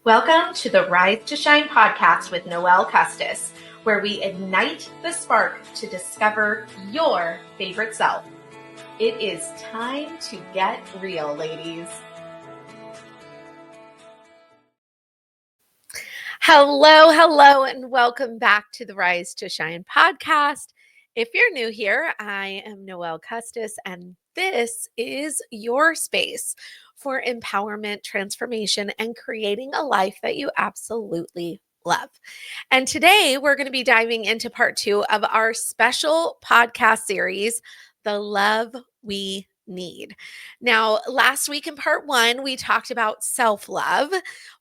Welcome to the Rise to Shine podcast with Noelle Custis, where we ignite the spark to discover your favorite self. It is time to get real, ladies. Hello, and welcome back to the Rise to Shine podcast. If you're new here, I am Noelle Custis, and this is your space for empowerment, transformation, and creating a life that you absolutely love. And today we're going to be diving into part 2 of our special podcast series, The Love We Need. Now, last week in part 1, we talked about self-love,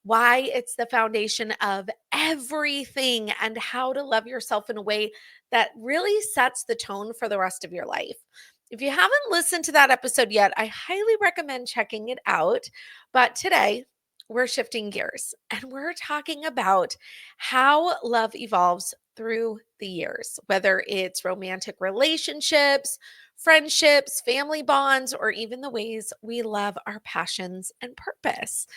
why it's the foundation of everything, and how to love yourself in a way that really sets the tone for the rest of your life. If you haven't listened to that episode yet, I highly recommend checking it out. But today, we're shifting gears and we're talking about how love evolves through the years, whether it's romantic relationships, friendships, family bonds, or even the ways we love our passions and purpose.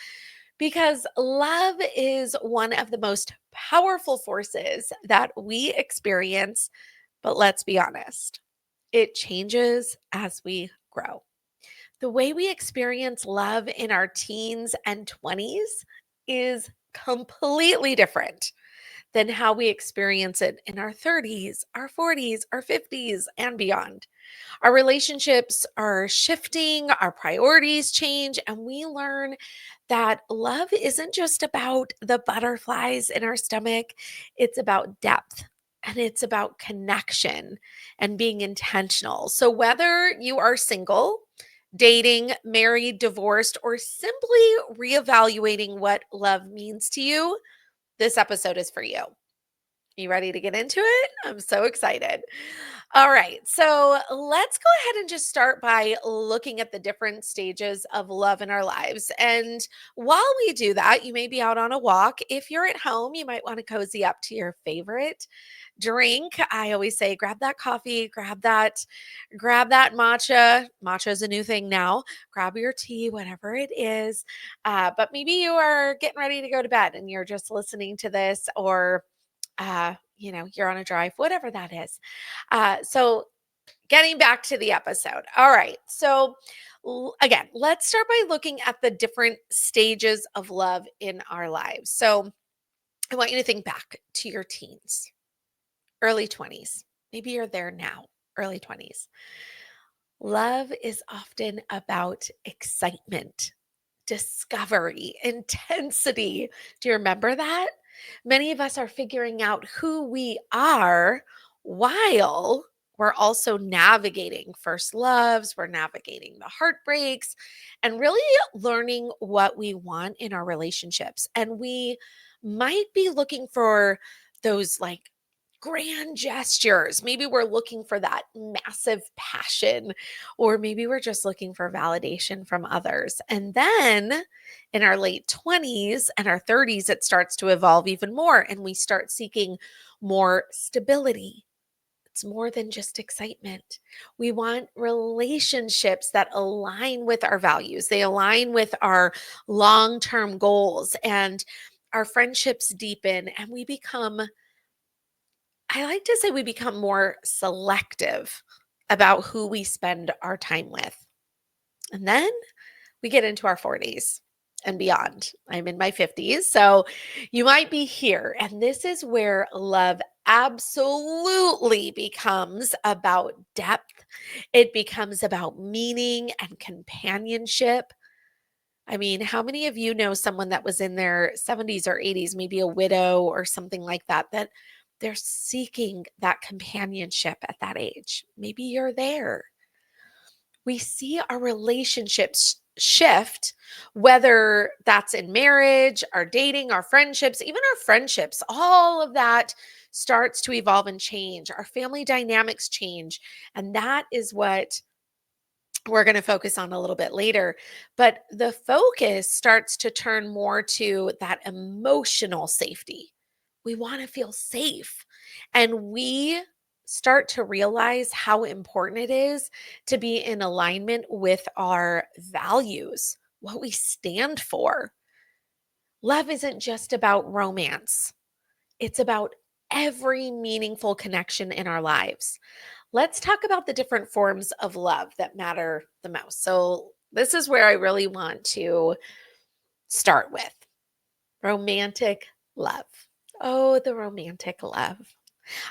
Because love is one of the most powerful forces that we experience, but let's be honest, it changes as we grow. The way we experience love in our teens and 20s is completely different than how we experience it in our 30s, our 40s, our 50s, and beyond. Our relationships are shifting, our priorities change, and we learn that love isn't just about the butterflies in our stomach, it's about depth. And it's about connection and being intentional. So, whether you are single, dating, married, divorced, or simply reevaluating what love means to you, this episode is for you. You ready to get into it? I'm so excited. All right. So let's go ahead and just start by looking at the different stages of love in our lives. And while we do that, you may be out on a walk. If you're at home, you might want to cozy up to your favorite drink. I always say grab that coffee, grab that matcha. Matcha is a new thing now. Grab your tea, whatever it is. But maybe you are getting ready to go to bed and you're just listening to this, or you're on a drive, whatever that is. So getting back to the episode. All right. So again, let's start by looking at the different stages of love in our lives. So I want you to think back to your teens, early 20s. Maybe you're there now, early 20s. Love is often about excitement, discovery, intensity. Do you remember that? Many of us are figuring out who we are while we're also navigating first loves, we're navigating the heartbreaks, and really learning what we want in our relationships. And we might be looking for those like grand gestures. Maybe we're looking for that massive passion, or maybe we're just looking for validation from others. And then in our late 20s and our 30s, it starts to evolve even more, and we start seeking more stability. It's more than just excitement. We want relationships that align with our values, they align with our long term goals, and our friendships deepen, and we become, I like to say, we become more selective about who we spend our time with. And then we get into our 40s and beyond. I'm in my 50s, so you might be here. And this is where love absolutely becomes about depth. It becomes about meaning and companionship. I mean, how many of you know someone that was in their 70s or 80s, maybe a widow or something like that, that they're seeking that companionship at that age? Maybe you're there. We see our relationships shift, whether that's in marriage, our dating, our friendships, even our friendships, all of that starts to evolve and change. Our family dynamics change. And that is what we're going to focus on a little bit later. But the focus starts to turn more to that emotional safety. We want to feel safe. And we start to realize how important it is to be in alignment with our values, what we stand for. Love isn't just about romance. It's about every meaningful connection in our lives. Let's talk about the different forms of love that matter the most. So, this is where I really want to start with romantic love. Oh, the romantic love.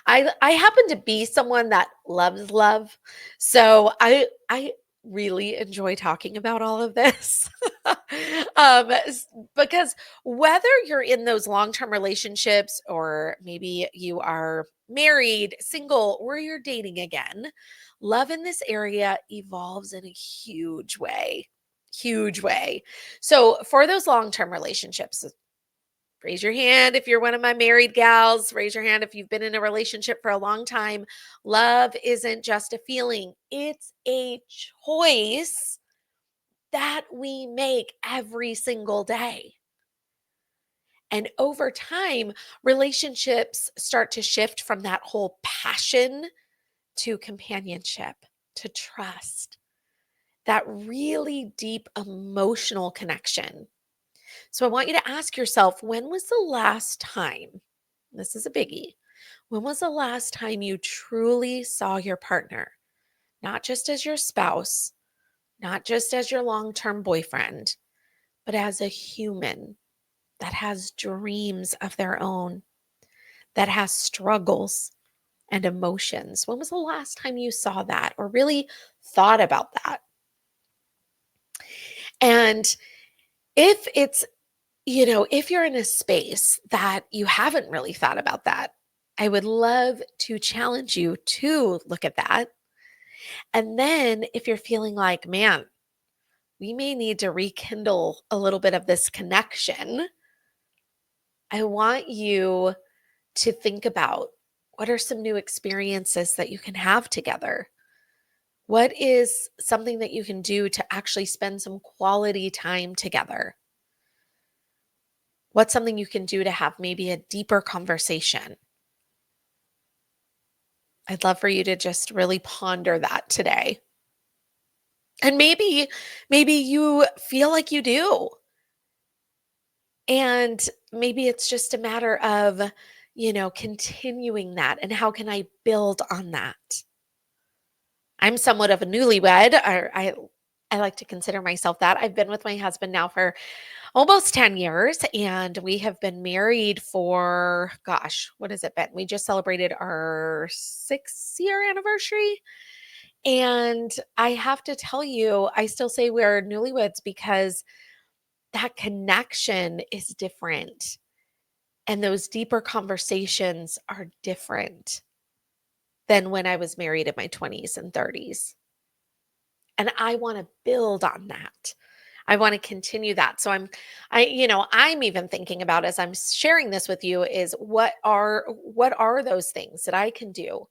I happen to be someone that loves love. So I really enjoy talking about all of this. Because whether you're in those long-term relationships or maybe you are married, single, or you're dating again, love in this area evolves in a huge way. Huge way. So for those long-term relationships, raise your hand if you're one of my married gals. Raise your hand if you've been in a relationship for a long time. Love isn't just a feeling, it's a choice that we make every single day. And over time, relationships start to shift from that whole passion to companionship, to trust, that really deep emotional connection. So I want you to ask yourself, when was the last time? This is a biggie. When was the last time you truly saw your partner, not just as your spouse, not just as your long term boyfriend, but as a human that has dreams of their own, that has struggles and emotions? When was the last time you saw that or really thought about that? And if it's, if you're in a space that you haven't really thought about that, I would love to challenge you to look at that. And then if you're feeling like, man, we may need to rekindle a little bit of this connection, I want you to think about, what are some new experiences that you can have together? What is something that you can do to actually spend some quality time together? What's something you can do to have maybe a deeper conversation? I'd love for you to just really ponder that today. And maybe you feel like you do. And maybe it's just a matter of, continuing that, and how can I build on that? I'm somewhat of a newlywed, or I like to consider myself that. I've been with my husband now for almost 10 years, and we have been married for, gosh, what has it been? We just celebrated our 6-year anniversary. And I have to tell you, I still say we're newlyweds because that connection is different. And those deeper conversations are different than when I was married in my 20s and 30s. And I want to build on that. I want to continue that. So I'm even thinking about, as I'm sharing this with you, is what are those things that I can do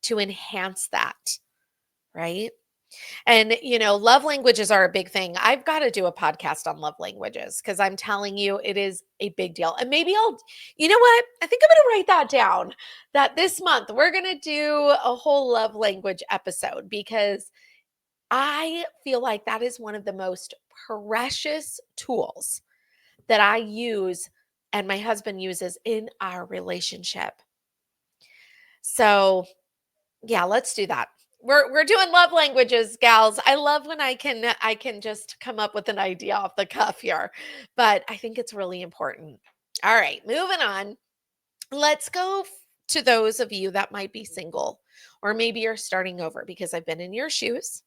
to enhance that, right? And, love languages are a big thing. I've got to do a podcast on love languages because I'm telling you, it is a big deal. And maybe you know what? I think I'm going to write that down, that this month we're going to do a whole love language episode, because I feel like that is one of the most precious tools that I use and my husband uses in our relationship. So, yeah, let's do that. We're doing love languages, gals. I love when I can just come up with an idea off the cuff here, but I think it's really important. All right, moving on. Let's go to those of you that might be single, or maybe you're starting over, because I've been in your shoes.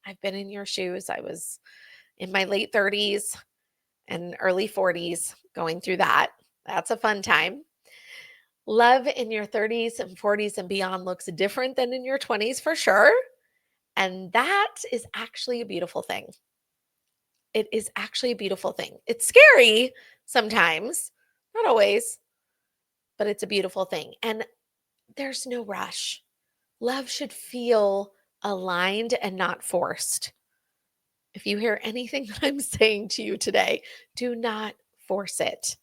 I've been in your shoes. I was in my late 30s and early 40s going through that. That's a fun time. Love in your 30s and 40s and beyond looks different than in your 20s for sure. And that is actually a beautiful thing. It is actually a beautiful thing. It's scary sometimes, not always, but it's a beautiful thing. And there's no rush. Love should feel aligned and not forced. If you hear anything that I'm saying to you today, do not force it.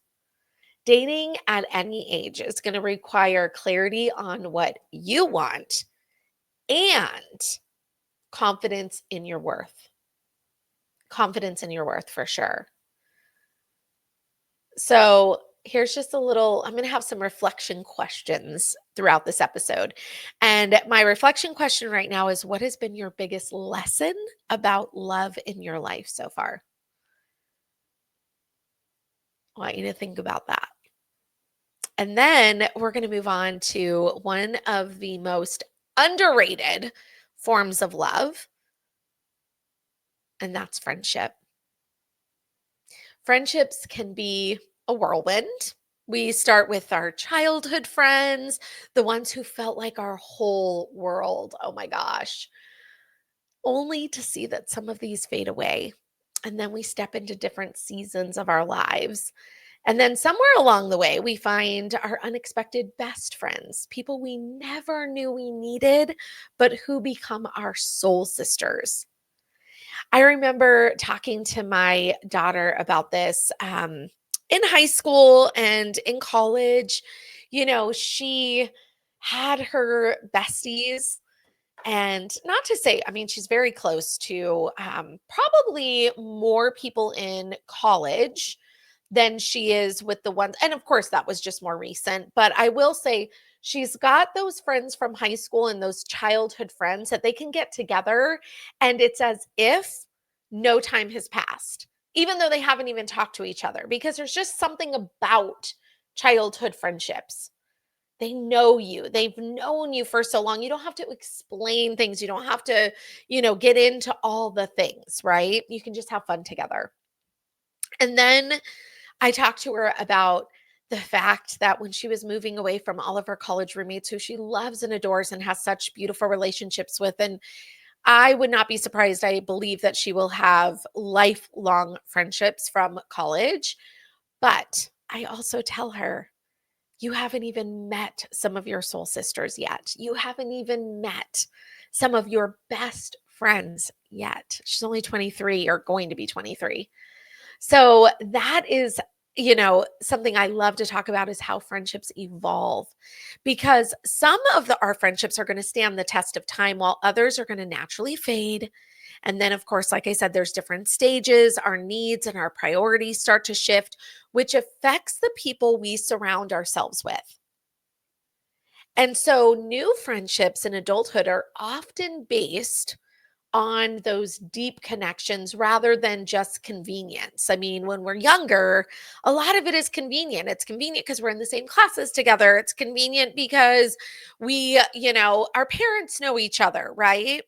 Dating at any age is going to require clarity on what you want and confidence in your worth. Confidence in your worth for sure. So here's just a little, I'm going to have some reflection questions throughout this episode. And my reflection question right now is, what has been your biggest lesson about love in your life so far? I want you to think about that. And then we're going to move on to one of the most underrated forms of love, and that's friendship. Friendships can be a whirlwind. We start with our childhood friends, the ones who felt like our whole world. Oh my gosh. Only to see that some of these fade away. And then we step into different seasons of our lives. And then somewhere along the way, we find our unexpected best friends, people we never knew we needed, but who become our soul sisters. I remember talking to my daughter about this in high school and in college. She had her besties, and not to say, I mean, she's very close to probably more people in college than she is with the ones. And of course, that was just more recent. But I will say, she's got those friends from high school and those childhood friends that they can get together. And it's as if no time has passed, even though they haven't even talked to each other, because there's just something about childhood friendships. They know you. They've known you for so long. You don't have to explain things. You don't have to, get into all the things, right? You can just have fun together. And then I talked to her about the fact that when she was moving away from all of her college roommates who she loves and adores and has such beautiful relationships with, and I would not be surprised. I believe that she will have lifelong friendships from college. But I also tell her, you haven't even met some of your soul sisters yet. You haven't even met some of your best friends yet. She's only 23 or going to be 23. So that is, something I love to talk about is how friendships evolve, because some of our friendships are going to stand the test of time while others are going to naturally fade. And then, of course, like I said, there's different stages, our needs and our priorities start to shift, which affects the people we surround ourselves with. And so new friendships in adulthood are often based on those deep connections rather than just convenience. I mean, when we're younger, a lot of it is convenient. It's convenient because we're in the same classes together. It's convenient because our parents know each other, right?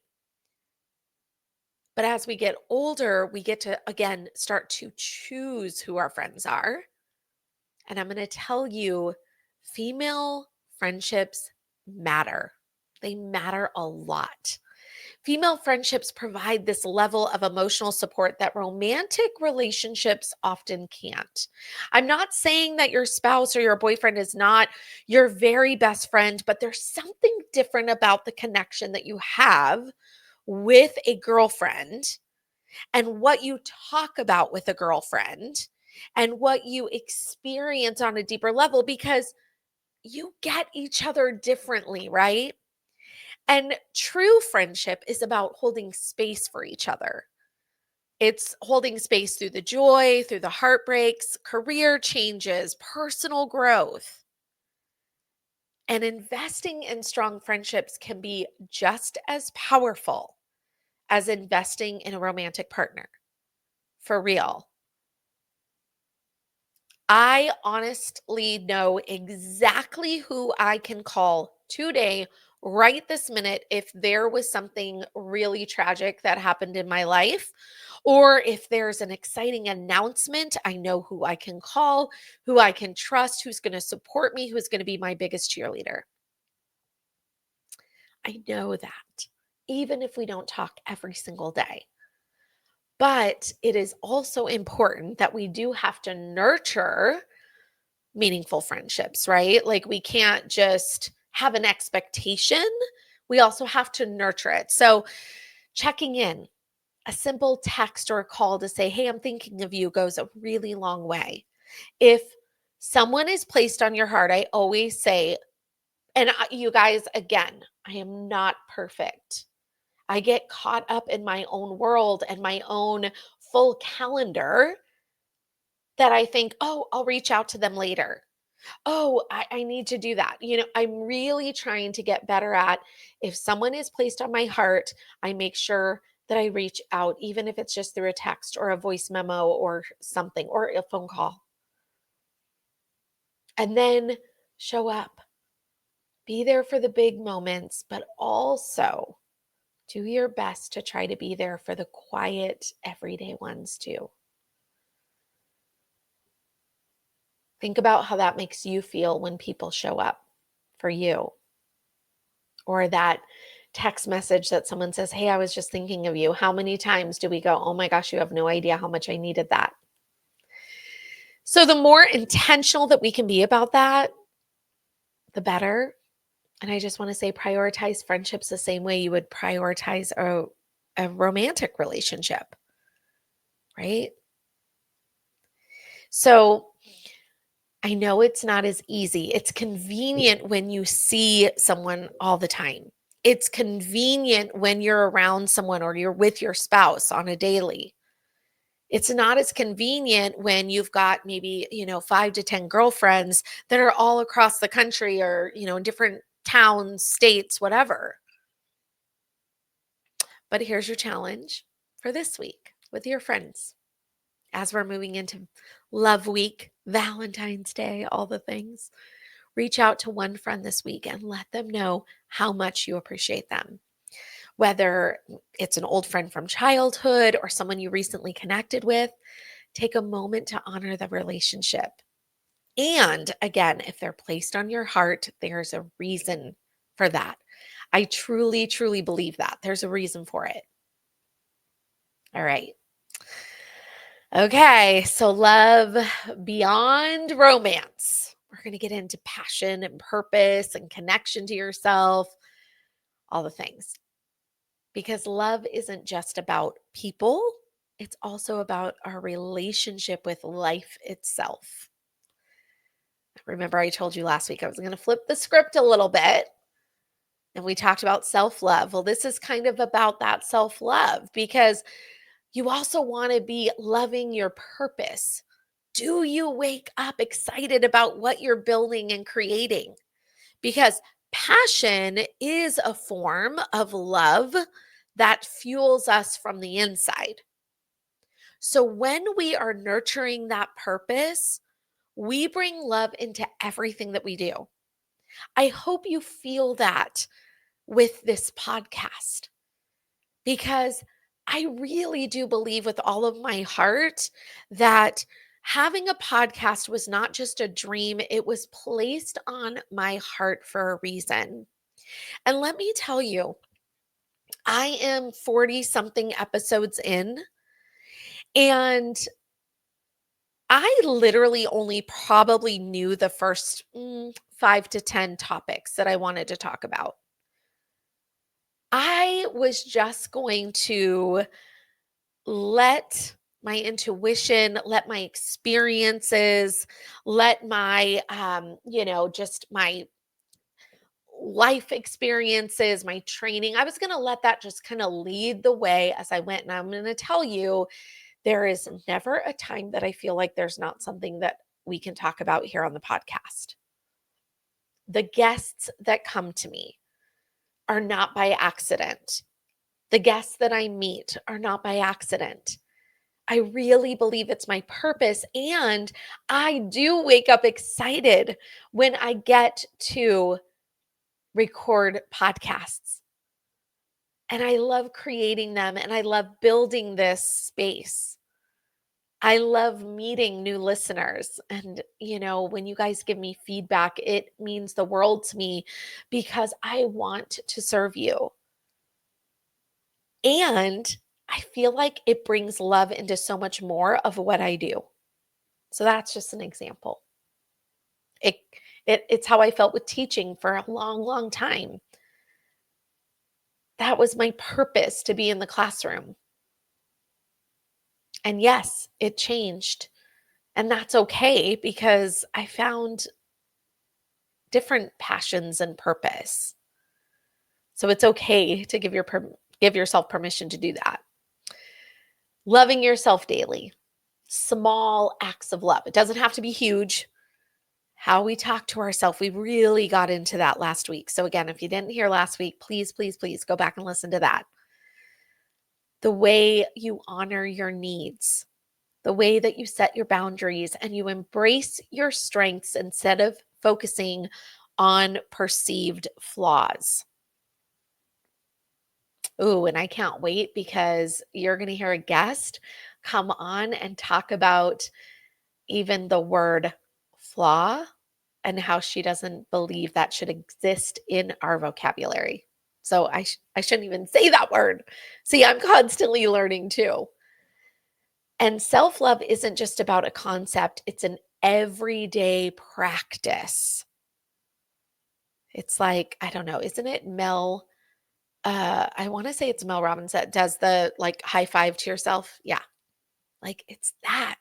But as we get older, we get to, again, start to choose who our friends are. And I'm going to tell you, female friendships matter. They matter a lot. Female friendships provide this level of emotional support that romantic relationships often can't. I'm not saying that your spouse or your boyfriend is not your very best friend, but there's something different about the connection that you have with a girlfriend and what you talk about with a girlfriend and what you experience on a deeper level, because you get each other differently, right? And true friendship is about holding space for each other. It's holding space through the joy, through the heartbreaks, career changes, personal growth. And investing in strong friendships can be just as powerful as investing in a romantic partner. For real. I honestly know exactly who I can call today, right this minute, if there was something really tragic that happened in my life, or if there's an exciting announcement. I know who I can call, who I can trust, who's going to support me, who's going to be my biggest cheerleader. I know that, even if we don't talk every single day. But it is also important that we do have to nurture meaningful friendships, right? Like we can't just have an expectation. We also have to nurture it. So checking in, a simple text or a call to say, "Hey, I'm thinking of you," goes a really long way. If someone is placed on your heart, I always say, and you guys, again, I am not perfect. I get caught up in my own world and my own full calendar. that I think, oh, I'll reach out to them later. Oh, I need to do that. I'm really trying to get better at, if someone is placed on my heart, I make sure that I reach out, even if it's just through a text or a voice memo or something or a phone call. And then show up, be there for the big moments, but also do your best to try to be there for the quiet, everyday ones too. Think about how that makes you feel when people show up for you, or that text message that someone says, "Hey, I was just thinking of you." How many times do we go, "Oh my gosh, you have no idea how much I needed that?" So the more intentional that we can be about that, the better. And I just want to say, prioritize friendships the same way you would prioritize a romantic relationship, right? So I know it's not as easy. It's convenient when you see someone all the time. It's convenient when you're around someone or you're with your spouse on a daily. It's not as convenient when you've got maybe, 5 to 10 girlfriends that are all across the country, or, in different towns, states, whatever. But here's your challenge for this week with your friends as we're moving into Love Week, Valentine's Day, all the things. Reach out to one friend this week and let them know how much you appreciate them. Whether it's an old friend from childhood or someone you recently connected with, take a moment to honor the relationship. And again, if they're placed on your heart, there's a reason for that. I truly, truly believe that there's a reason for it. All right. Okay. So, love beyond romance. We're going to get into passion and purpose and connection to yourself, all the things. Because love isn't just about people, it's also about our relationship with life itself. Remember, I told you last week I was going to flip the script a little bit, and we talked about self love. Well, this is kind of about that self love, because you also want to be loving your purpose. Do you wake up excited about what you're building and creating? Because passion is a form of love that fuels us from the inside. So when we are nurturing that purpose, we bring love into everything that we do. I hope you feel that with this podcast, because I really do believe with all of my heart that having a podcast was not just a dream, it was placed on my heart for a reason. And let me tell you, I am 40 something episodes in, and I literally only probably knew the first 5 to 10 topics that I wanted to talk about. I was just going to let my intuition, let my experiences, let my, just my life experiences, my training, I was going to let that just kind of lead the way as I went. And I'm going to tell you, there is never a time that I feel like there's not something that we can talk about here on the podcast. The guests that come to me are not by accident. The guests that I meet are not by accident. I really believe it's my purpose. And I do wake up excited when I get to record podcasts. And I love creating them, and I love building this space. I love meeting new listeners. And, when you guys give me feedback, it means the world to me, because I want to serve you. And I feel like it brings love into so much more of what I do. So that's just an example. It, it's how I felt with teaching for a long, long time. That was my purpose, to be in the classroom. And yes, it changed. And that's okay, because I found different passions and purpose. So it's okay to give yourself permission to do that. Loving yourself daily. Small acts of love. It doesn't have to be huge. How we talk to ourselves, we really got into that last week. So, again, if you didn't hear last week, please, please, please go back and listen to that. The way you honor your needs, the way that you set your boundaries and you embrace your strengths instead of focusing on perceived flaws. Ooh, and I can't wait because you're going to hear a guest come on and talk about even the word flaw and how she doesn't believe that should exist in our vocabulary. So I shouldn't even say that word. See, I'm constantly learning too. And self-love isn't just about a concept, it's an everyday practice. It's like, I don't know, isn't it Mel I want to say it's Mel Robbins that does the like high five to yourself. Yeah. Like it's that.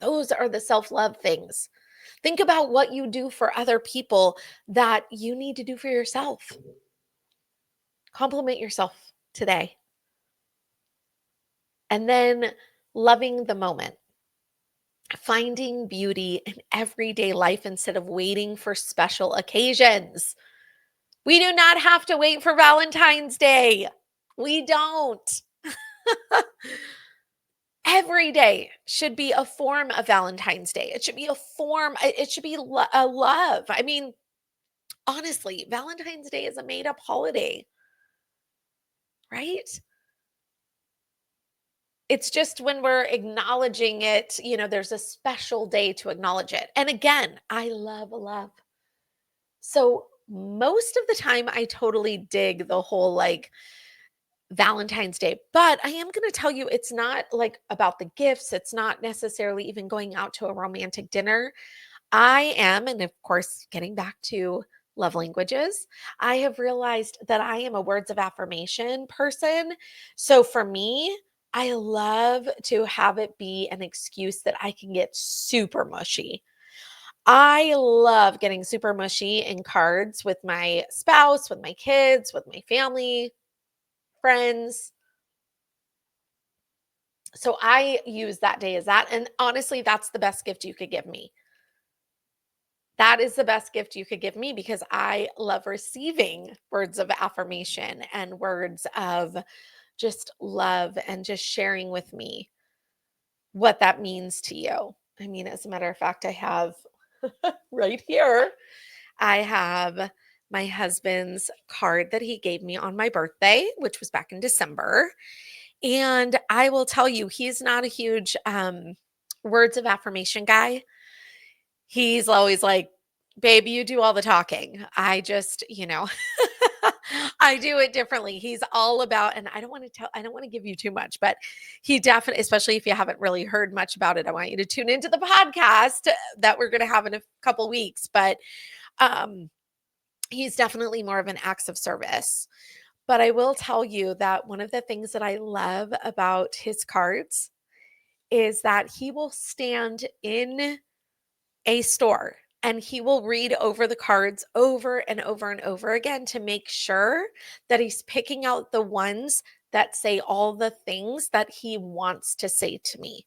Those are the self-love things. Think about what you do for other people that you need to do for yourself. Compliment yourself today. And then loving the moment, finding beauty in everyday life instead of waiting for special occasions. We do not have to wait for Valentine's Day. We don't. Every day should be a form of Valentine's Day. It should be a form, it should be a love. I mean, honestly, Valentine's Day is a made up holiday, right? It's just when we're acknowledging it, there's a special day to acknowledge it. And again, I love love. So most of the time, I totally dig the whole like Valentine's Day, but I am going to tell you it's not like about the gifts. It's not necessarily even going out to a romantic dinner. I am, and of course, getting back to love languages, I have realized that I am a words of affirmation person. So for me, I love to have it be an excuse that I can get super mushy. I love getting super mushy in cards with my spouse, with my kids, with my family, friends. So I use that day as that. And honestly, that's the best gift you could give me. That is the best gift you could give me because I love receiving words of affirmation and words of just love and just sharing with me what that means to you. I mean, as a matter of fact, I have right here, I have my husband's card that he gave me on my birthday, which was back in December. And I will tell you, he's not a huge words of affirmation guy. He's always like, babe, you do all the talking. I just, I do it differently. He's all about, and I don't want to give you too much, but he definitely, especially if you haven't really heard much about it, I want you to tune into the podcast that we're going to have in a couple weeks. But um, he's definitely more of an acts of service. But I will tell you that one of the things that I love about his cards is that he will stand in a store and he will read over the cards over and over and over again to make sure that he's picking out the ones that say all the things that he wants to say to me.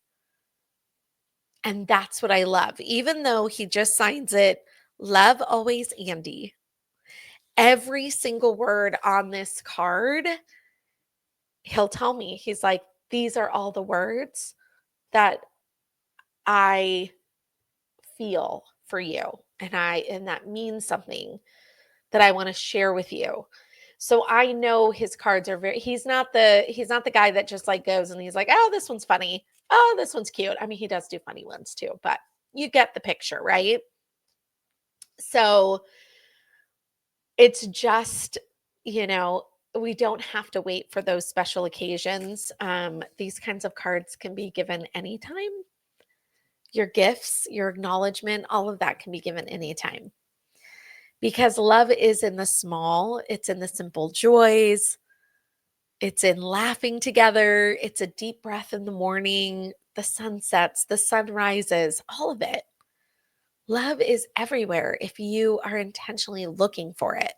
And that's what I love. Even though he just signs it, love always Andy. Every single word on this card, he'll tell me, he's like, these are all the words that I feel for you. And that means something that I want to share with you. So I know his cards are he's not the guy that just like goes and he's like, "Oh, this one's funny. Oh, this one's cute." I mean, he does do funny ones too, but you get the picture, right? So it's just, you know, we don't have to wait for those special occasions. These kinds of cards can be given anytime. Your gifts, your acknowledgement, all of that can be given anytime. Because love is in the small, it's in the simple joys, it's in laughing together, it's a deep breath in the morning, the sunsets, the sunrises, all of it. Love is everywhere if you are intentionally looking for it,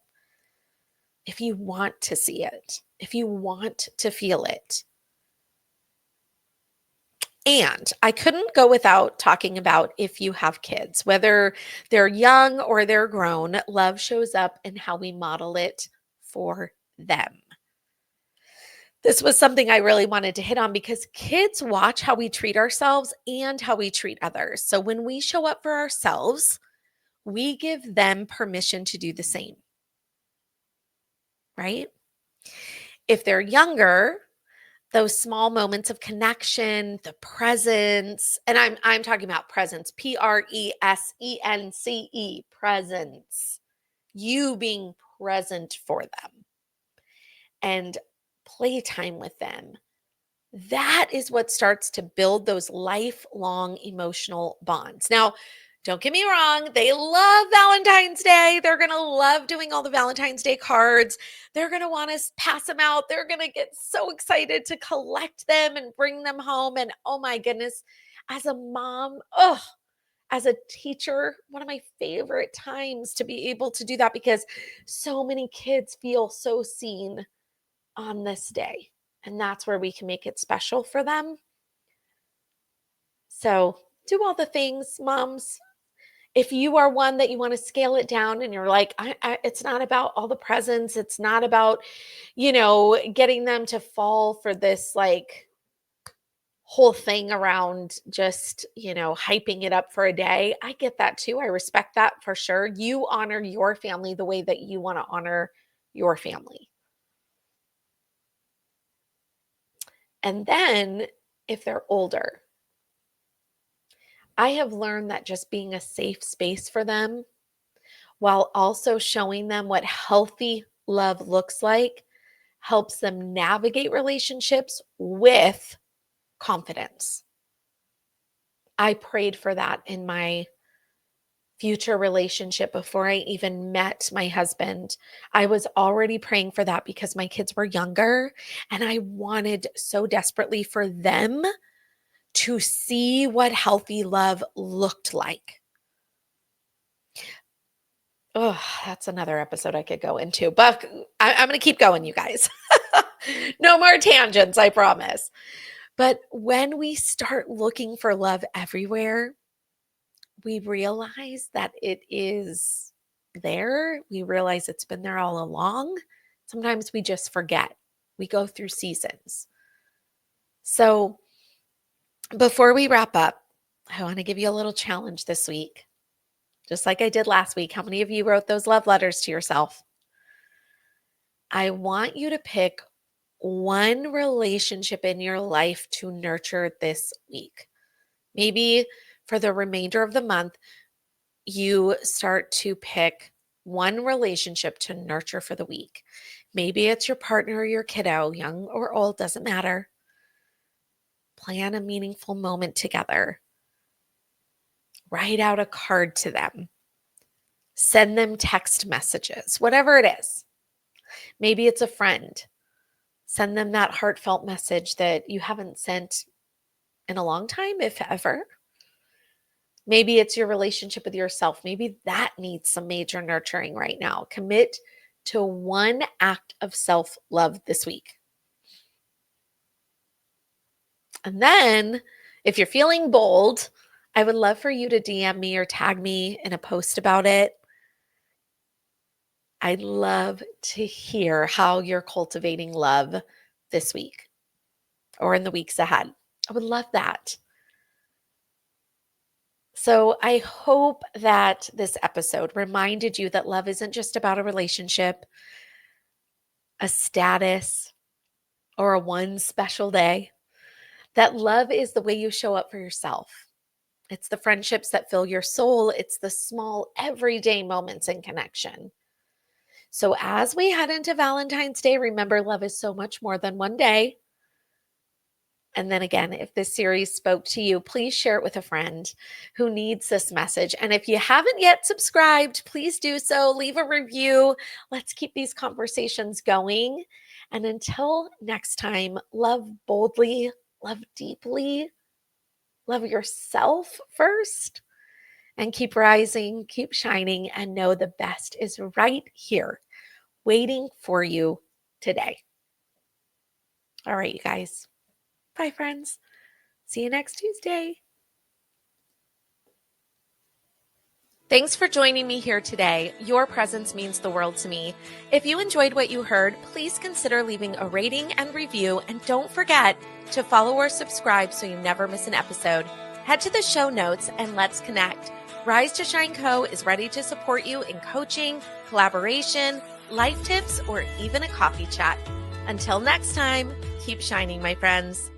if you want to see it, if you want to feel it. And I couldn't go without talking about if you have kids, whether they're young or they're grown, love shows up in how we model it for them. This was something I really wanted to hit on because kids watch how we treat ourselves and how we treat others. So when we show up for ourselves, we give them permission to do the same, right? If they're younger, those small moments of connection, the presence, and I'm talking about presence, presence, presence, you being present for them and playtime with them. That is what starts to build those lifelong emotional bonds. Now, don't get me wrong, they love Valentine's Day. They're going to love doing all the Valentine's Day cards. They're going to want to pass them out. They're going to get so excited to collect them and bring them home. And oh my goodness, as a mom, as a teacher, one of my favorite times to be able to do that because so many kids feel so seen on this day. And that's where we can make it special for them. So do all the things, moms. If you are one that you want to scale it down and you're like, it's not about all the presents. It's not about, getting them to fall for this like whole thing around just, hyping it up for a day. I get that too. I respect that for sure. You honor your family the way that you want to honor your family. And then if they're older, I have learned that just being a safe space for them while also showing them what healthy love looks like helps them navigate relationships with confidence. I prayed for that in my future relationship before I even met my husband. I was already praying for that because my kids were younger and I wanted so desperately for them to see what healthy love looked like. Oh, that's another episode I could go into, but I'm going to keep going, you guys. No more tangents, I promise. But when we start looking for love everywhere, we realize that it is there. We realize it's been there all along. Sometimes we just forget. We go through seasons. So before we wrap up, I want to give you a little challenge this week. Just like I did last week. How many of you wrote those love letters to yourself? I want you to pick one relationship in your life to nurture this week. Maybe for the remainder of the month, you start to pick one relationship to nurture for the week. Maybe it's your partner or your kiddo, young or old, doesn't matter. Plan a meaningful moment together. Write out a card to them. Send them text messages, whatever it is. Maybe it's a friend. Send them that heartfelt message that you haven't sent in a long time, if ever. Maybe it's your relationship with yourself. Maybe that needs some major nurturing right now. Commit to one act of self-love this week. And then, if you're feeling bold, I would love for you to DM me or tag me in a post about it. I'd love to hear how you're cultivating love this week or in the weeks ahead. I would love that. So I hope that this episode reminded you that love isn't just about a relationship, a status, or a one special day. That love is the way you show up for yourself. It's the friendships that fill your soul. It's the small everyday moments in connection. So as we head into Valentine's Day, remember love is so much more than one day. And then again, if this series spoke to you, please share it with a friend who needs this message. And if you haven't yet subscribed, please do so. Leave a review. Let's keep these conversations going. And until next time, love boldly, love deeply, love yourself first, and keep rising, keep shining, and know the best is right here waiting for you today. All right, you guys. Bye, friends. See you next Tuesday. Thanks for joining me here today. Your presence means the world to me. If you enjoyed what you heard, please consider leaving a rating and review, and don't forget to follow or subscribe so you never miss an episode. Head to the show notes and let's connect. Rise to Shine Co. is ready to support you in coaching, collaboration, life tips, or even a coffee chat. Until next time, keep shining, my friends.